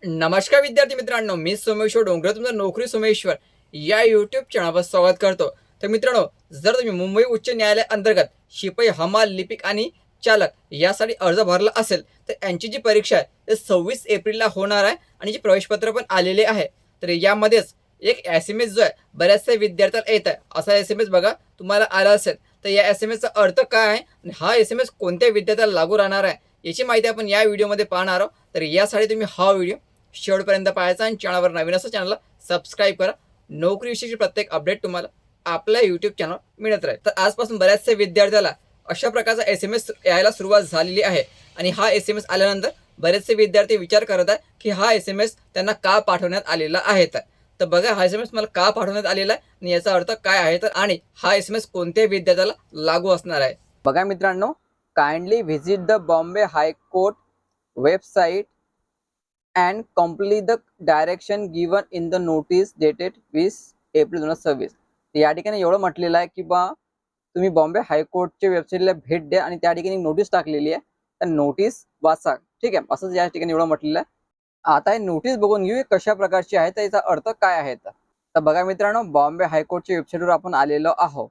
नमस्कार विद्यार्थी मित्रांनो, मी सोमेश्वर डोंगरे तुमचं नोकरी सोमेश्वर या यूट्यूब चॅनलवर स्वागत करतो. तर मित्रांनो, जर तुम्ही मुंबई उच्च न्यायालय अंतर्गत शिपाई, हमाल, लिपिक आणि चालक यासाठी अर्ज भरला असेल, तर यांची जी परीक्षा आहे ते 26 एप्रिलला होणार आहे आणि जी प्रवेशपत्र पण आलेले आहे. तर यामध्येच एक SMS जो आहे बऱ्याचशा विद्यार्थ्याला येत आहे. असा SMS बघा तुम्हाला आला असेल. तर या SMSचा अर्थ काय आहे आणि हा SMS कोणत्या विद्यार्थ्याला लागू राहणार आहे याची माहिती आपण या व्हिडिओमध्ये पाहणार आहोत. तर यासाठी तुम्ही हा व्हिडिओ शेवटपर्यंत पाहायचा आणि चॅनलवर नवीन असं चॅनलला सबस्क्राईब करा. नोकरीविषयीची प्रत्येक अपडेट तुम्हाला आपल्या यूट्यूब चॅनल मिळत राहील. तर आजपासून बऱ्याचशा विद्यार्थ्याला अशा प्रकारचा SMS यायला सुरुवात झालेली आहे आणि हा SMS आल्यानंतर बरेचसे विद्यार्थी विचार करत आहे की हा SMS त्यांना का पाठवण्यात आलेला आहे. तर बघा, हा SMS मला का पाठवण्यात आलेला आहे आणि याचा अर्थ काय आहे तर आणि हा SMS कोणत्या विद्यार्थ्याला लागू असणार आहे. बघा मित्रांनो, kindly visit the Bombay high court website and complete the direction given in the notice dated 20 April 2026. या ठिकाणी एवढं म्हटलेलं आहे की बा तुम्ही बॉम्बे हायकोर्टच्या वेबसाईटला भेट द्या आणि त्या ठिकाणी नोटीस टाकलेली आहे, तर नोटीस वाचा. ठीक आहे, असंच या ठिकाणी एवढं म्हटलेलं आहे. आता हे नोटीस बघून घेऊ कशा प्रकारची आहे, तर याचा अर्थ काय आहे. तर बघा मित्रांनो, बॉम्बे हायकोर्टच्या वेबसाईटवर आपण आलेलो आहोत.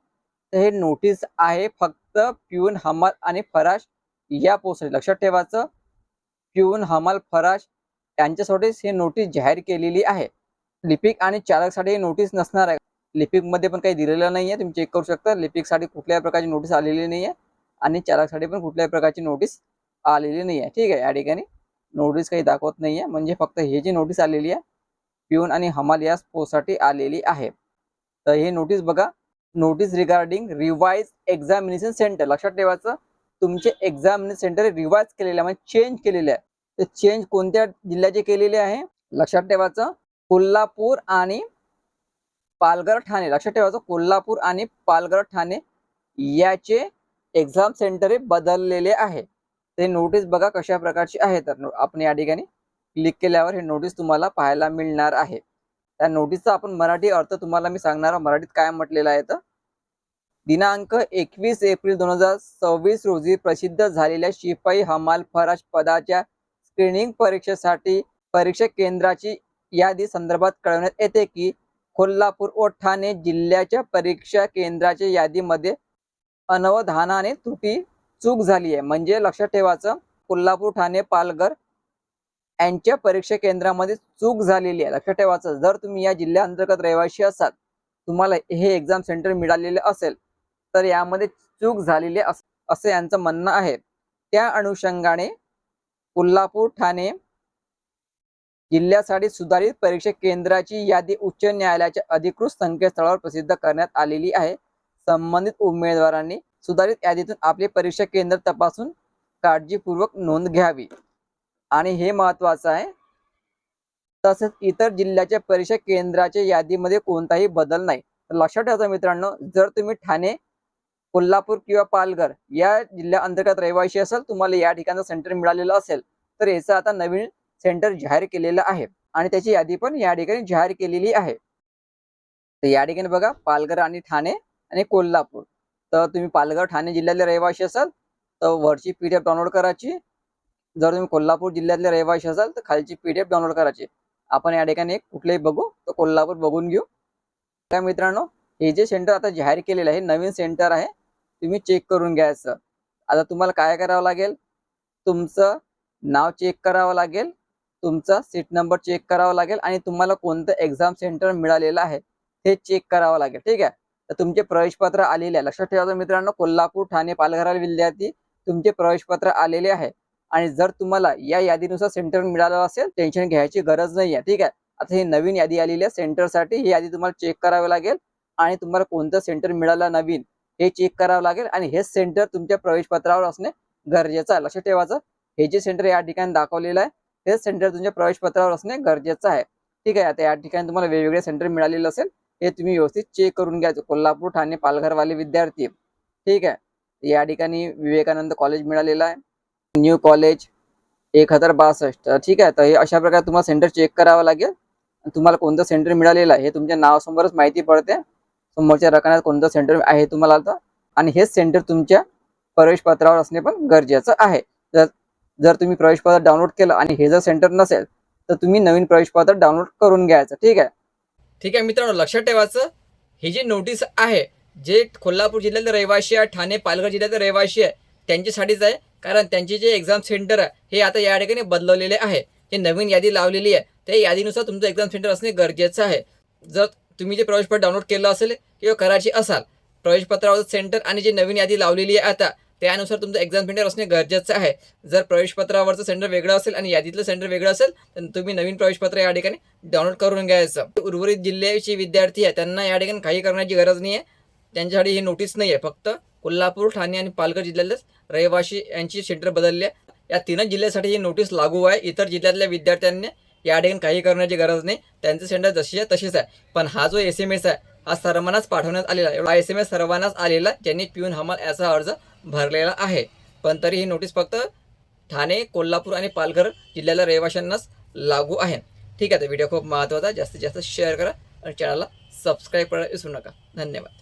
तर हे नोटीस आहे फक्त प्यून, हमाल आणि फराश या पोस्ट. लक्षात ठेवायचं, प्यून, हमाल, फराश यांच्यासाठीच हे नोटीस जाहीर केलेली आहे. लिपिक आणि चालकसाठी हे नोटीस नसणार आहे. लिपिकमध्ये पण काही दिलेलं नाही आहे, तुम्ही चेक करू शकता. लिपिकसाठी कुठल्याही प्रकारची नोटीस आलेली नाही आहे आणि चालकसाठी पण कुठल्याही प्रकारची नोटीस आलेली नाही आहे. ठीक आहे, या ठिकाणी नोटीस काही दाखवत नाही आहे, म्हणजे फक्त हे जी नोटीस आलेली आहे प्यून आणि हमाल या पोस्टसाठी आलेली आहे. तर हे नोटीस बघा, notice regarding revise examination centre. लक्षात ठेवायचं, तुमचे एक्झामिनेशन सेंटर रिवाइज केलेले आहे, म्हणजे चेंज केलेले आहे. ते चेंज कोणत्या जिल्ह्याचे केलेले आहे लक्षात ठेवायचं, कोल्हापूर आणि पालघर, ठाणे. लक्षात ठेवायचं, कोल्हापूर आणि पालघर, ठाणे याचे एक्झाम सेंटर बदललेले आहे. ते नोटीस बघा कशा प्रकारची आहे. तर आपण या ठिकाणी क्लिक केल्यावर हे नोटीस तुम्हाला पाहायला मिळणार आहे. त्या नोटीसचा आपण मराठी अर्थ तुम्हाला मी सांगणार, मराठीत काय म्हटलेलं आहे. तर दिनांक 21 एप्रिल 2026 रोजी प्रसिद्ध झालेल्या शिपाई, हमाल, फराश पदाच्या स्क्रीनिंग परीक्षेसाठी परीक्षा केंद्राची यादी संदर्भात कळवण्यात येते की कोल्हापूर व ठाणे जिल्ह्याच्या परीक्षा केंद्राच्या यादीमध्ये अनवधानाने त्रुटी चूक झाली आहे. म्हणजे लक्षात ठेवायचं, कोल्हापूर, ठाणे, पालघर यांच्या परीक्षा केंद्रामध्ये चूक झालेली आहे. लक्षात ठेवायचं, जर तुम्ही या जिल्ह्याअंतर्गत रहिवासी असाल, तुम्हाला हे एक्झाम सेंटर मिळालेले असेल, तर यामध्ये चूक झालेली असं यांचं म्हणणं आहे. त्या अनुषंगाने कोल्हापूर, ठाणे जिल्ह्यासाठी सुधारित परीक्षा केंद्राची यादी उच्च न्यायालयाच्या अधिकृत संकेतस्थळावर प्रसिद्ध करण्यात आलेली आहे. संबंधित उमेदवारांनी सुधारित यादीतून आपले परीक्षा केंद्र तपासून काळजीपूर्वक नोंद घ्यावी आणि हे महत्वाचं आहे. तसेच इतर जिल्ह्याच्या परीक्षा केंद्राच्या यादीमध्ये कोणताही बदल नाही. तर लक्षात ठेवा मित्रांनो, जर तुम्ही ठाणे, कोल्हापूर किंवा पालघर या जिल्ह्या अंतर्गत रहिवासी असेल, तुम्हाला या ठिकाणचं सेंटर मिळालेलं असेल, तर याचं आता नवीन सेंटर जाहीर केलेलं आहे आणि त्याची यादी पण या ठिकाणी जाहीर केलेली आहे. तर या ठिकाणी बघा, पालघर आणि ठाणे आणि कोल्हापूर. तर तुम्ही पालघर, ठाणे जिल्ह्यातले रहिवासी असाल तर वरची PDF डाउनलोड करायची. जर तुम्ही कोल्हापूर जिल्ह्यातले रहिवासी असाल तर खालची PDF डाउनलोड करायची. आपण या ठिकाणी एक कुठलेही बघू, तर कोल्हापूर बघून घेऊ. काय मित्रांनो, हे जे सेंटर आता जाहीर केलेलं आहे नवीन सेंटर आहे, तुम्ही चेक करून घ्यायचं. आता तुम्हाला काय करावं लागेल, तुमचं नाव चेक करावं लागेल, तुमचा सीट नंबर चेक करावा लागेल आणि तुम्हाला कोणतं एक्झाम सेंटर मिळालेलं आहे हे चेक करावं लागेल. ठीक आहे, तर तुमचे प्रवेशपत्र आलेले आहे. लक्षात ठेवायचं मित्रांनो, कोल्हापूर, ठाणे, पालघर विद्यार्थी तुमचे प्रवेशपत्र आलेले आहे आणि जर तुम्हाला या यादीनुसार सेंटर मिळालं असेल, टेन्शन घ्यायची गरज नाही आहे. ठीक आहे, आता ही नवीन यादी आलेली आहे सेंटरसाठी, ही यादी तुम्हाला चेक करावी लागेल आणि तुम्हाला कोणतं सेंटर मिळालं नवीन हे चेक करावं लागेल आणि हेच सेंटर तुमच्या प्रवेशपत्रावर असणे गरजेचं आहे. लक्षात ठेवायचं, हे जे सेंटर या ठिकाणी दाखवलेलं आहे तेच सेंटर तुमच्या प्रवेशपत्रावर असणे गरजेचं आहे. ठीक आहे, आता या ठिकाणी तुम्हाला वेगवेगळे सेंटर मिळालेलं असेल, हे तुम्ही व्यवस्थित चेक करून घ्यायचं. कोल्हापूर, ठाणे, पालघरवाले विद्यार्थी. ठीक आहे, या ठिकाणी विवेकानंद कॉलेज मिळालेलं आहे, न्यू कॉलेज 1062. ठीक आहे, तर हे अशा प्रकारे तुम्हाला सेंटर चेक करावं लागेल. तुम्हाला कोणतं सेंटर मिळालेलं आहे हे तुमच्या नावासमोरच माहिती पडते, समोरच्या रकान्यात कोणतं सेंटर आहे तुम्हाला आता, आणि हेच सेंटर तुमच्या प्रवेशपत्रावर असणे पण गरजेचं आहे. जर तुम्ही प्रवेशपत्र डाउनलोड केलं आणि हे जर सेंटर नसेल, तर तुम्ही नवीन प्रवेशपत्र डाउनलोड करून घ्यायचं. ठीक आहे. ठीक आहे मित्रांनो, लक्षात ठेवायचं, ही जी नोटीस आहे, जे कोल्हापूर जिल्ह्यातले रहिवासी आहे, ठाणे पालघर जिल्ह्यातले रहिवासी आहे, त्यांच्यासाठीच आहे. कारण त्यांची जे एक्झाम सेंटर आहे हे आता या ठिकाणी बदलवलेले आहे. जे नवीन यादी लावलेली आहे त्या यादीनुसार तुमचं एक्झाम सेंटर असणे गरजेचं आहे. जर तुम्ही जे प्रवेशपत्र डाउनलोड केलं असेल किंवा करायची असाल, प्रवेशपत्रावरचं सेंटर आणि जी नवीन यादी लावलेली आहे आता त्यानुसार तुमचं एक्झाम सेंटर असणे गरजेचं आहे. जर प्रवेशपत्रावरचं सेंटर वेगळं असेल आणि यादीतलं सेंटर वेगळं असेल तर तुम्ही नवीन प्रवेशपत्र या ठिकाणी डाउनलोड करून घ्यायचं. उर्वरित जिल्ह्याचे विद्यार्थी आहे त्यांना या ठिकाणी काही करण्याची गरज नाही आहे. त्यांच्यासाठी ही नोटीस नाही आहे. फक्त कोल्हापूर, ठाणे आणि पालघर जिल्ह्यातलेच रहिवासी यांची सेंटर बदलली आहे. या तीनच जिल्ह्यासाठी ही नोटीस लागू आहे. इतर जिल्ह्यातल्या विद्यार्थ्यांनी या ठिकाणी काही करण्याची गरज नाही. त्यांचं सेंटर जशी आहे तशीच आहे. पण हा जो SMS आहे हा सर्वांनाच पाठवण्यात आलेला आहे. हा SMS सर्वांनाच आलेला ज्यांनी पिऊन हमाल याचा अर्ज भरलेला आहे. पण तरी ही नोटीस फक्त ठाणे, कोल्हापूर आणि पालघर जिल्ह्यातल्या रहिवाशांनाच लागू आहे. ठीक आहे. तर व्हिडिओ खूप महत्त्वाचा. जास्तीत जास्त शेअर करा आणि चॅनलला सबस्क्राईब करायला विसरू नका. धन्यवाद.